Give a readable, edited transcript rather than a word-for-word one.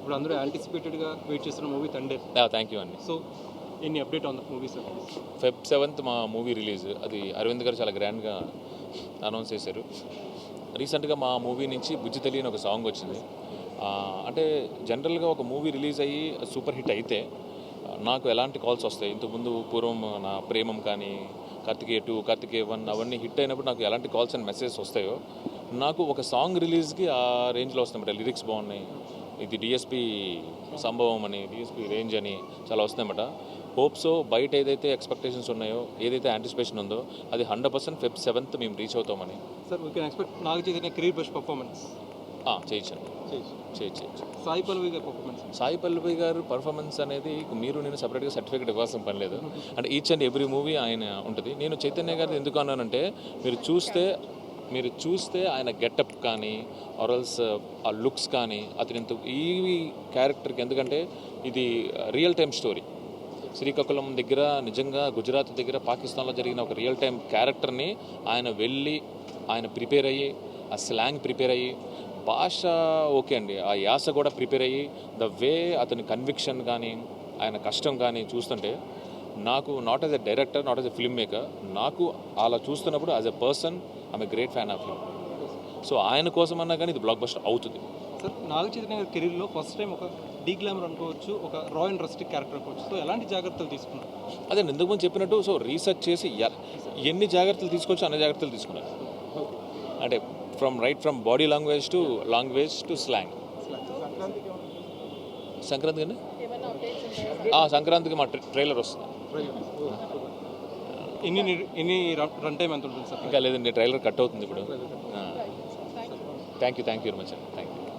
ఇప్పుడు అందరూ యాంటిసిపేటెడ్గా వెయిట్ చేస్తున్న మూవీ తండే. థ్యాంక్ యూ అండి. So any update on the movie sir? Feb 7th మా మూవీ రిలీజ్. అది అరవింద్ గారు చాలా గ్రాండ్గా అనౌన్స్ చేశారు. రీసెంట్గా మా మూవీ నుంచి బుజ్జి తెలియని ఒక సాంగ్ వచ్చింది. అంటే జనరల్గా ఒక మూవీ రిలీజ్ అయ్యి సూపర్ హిట్ అయితే నాకు ఎలాంటి కాల్స్ వస్తాయి? ఇంతకుముందు పూర్వం నా ప్రేమం కానీ, కార్తికేయ 2, కార్తికేయ 1 అవన్నీ హిట్ అయినప్పుడు నాకు ఎలాంటి కాల్స్ అండ్ మెసేజెస్ వస్తాయో నాకు ఒక సాంగ్ రిలీజ్కి ఆ రేంజ్లో వస్తాయన్నమాట. లిరిక్స్ బాగున్నాయి, ఇది డిఎస్పి సంభవం అని, డిఎస్పి రేంజ్ అని చాలా వస్తాయన్నమాట. హోప్స్ బయట ఏదైతే ఎక్స్పెక్టేషన్స్ ఉన్నాయో, ఏదైతే యాంటిసిపేషన్ ఉందో అది 100% Feb 7th మేము రీచ్ అవుతామని. Sir we can expect Naga Chaitanya career best performance చేయొచ్చండి. చేయొచ్చు. సాయి పల్లవి గారి పర్ఫార్మెన్స్. సాయి పల్లవి గారు పర్ఫార్మెన్స్ అనేది మీరు నేను సపరేట్గా సర్టిఫికేట్ ఇవ్వాల్సిన పని లేదు. అంటే ఈచ్ అండ్ ఎవ్రీ మూవీ ఆయన ఉంటుంది. నేను చైతన్య గారిది ఎందుకు అన్నానంటే మీరు చూస్తే ఆయన గెటప్ కానీ ఆర్ఎల్స్ ఆ లుక్స్ కానీ అతని ఈ క్యారెక్టర్కి, ఎందుకంటే ఇది రియల్ టైమ్ స్టోరీ. శ్రీకాకుళం దగ్గర, నిజంగా గుజరాత్ దగ్గర, పాకిస్తాన్లో జరిగిన ఒక రియల్ టైం క్యారెక్టర్ని ఆయన వెళ్ళి ఆయన ప్రిపేర్ అయ్యి, ఆ స్లాంగ్ ప్రిపేర్ అయ్యి, భాష ఓకే అండి, ఆ యాస కూడా ప్రిపేర్ అయ్యి, ద వే అతని కన్విక్షన్ కానీ ఆయన కష్టం కానీ చూస్తుంటే నాకు not as a director, not as a film maker, నాకు అలా చూస్తున్నప్పుడు as a person I'm a great fan of him. So ఆయన కోసం అన్నా కానీ ఇది బ్లాక్ బస్టర్ అవుతుంది. సార్ నాగ చైతన్య గారి కెరీర్లో ఫస్ట్ టైం ఒక డీ గ్లామర్ అనుకోవచ్చు, ఒక రా అండ్ రస్టిక్ క్యారెక్టర్ అనుకోవచ్చు. సో ఎలాంటి జాగ్రత్తలు తీసుకున్నారు? అదే ఇంతకుముందు చెప్పినట్టు, సో రీసెర్చ్ చేసి ఎన్ని జాగ్రత్తలు తీసుకోవచ్చు అన్ని జాగ్రత్తలు తీసుకున్నారు. అంటే from body language to slang. సంక్రాంతికి అండి సంక్రాంతికి మా ట్రైలర్ వస్తుంది. ఎన్ని రన్ టైం ఎంత ఉంటుంది సార్? ఇంకా లేదండి, ట్రైలర్ కట్ అవుతుంది ఇప్పుడు. థ్యాంక్ యూ వెరీ మచ్ అండి. Thank you.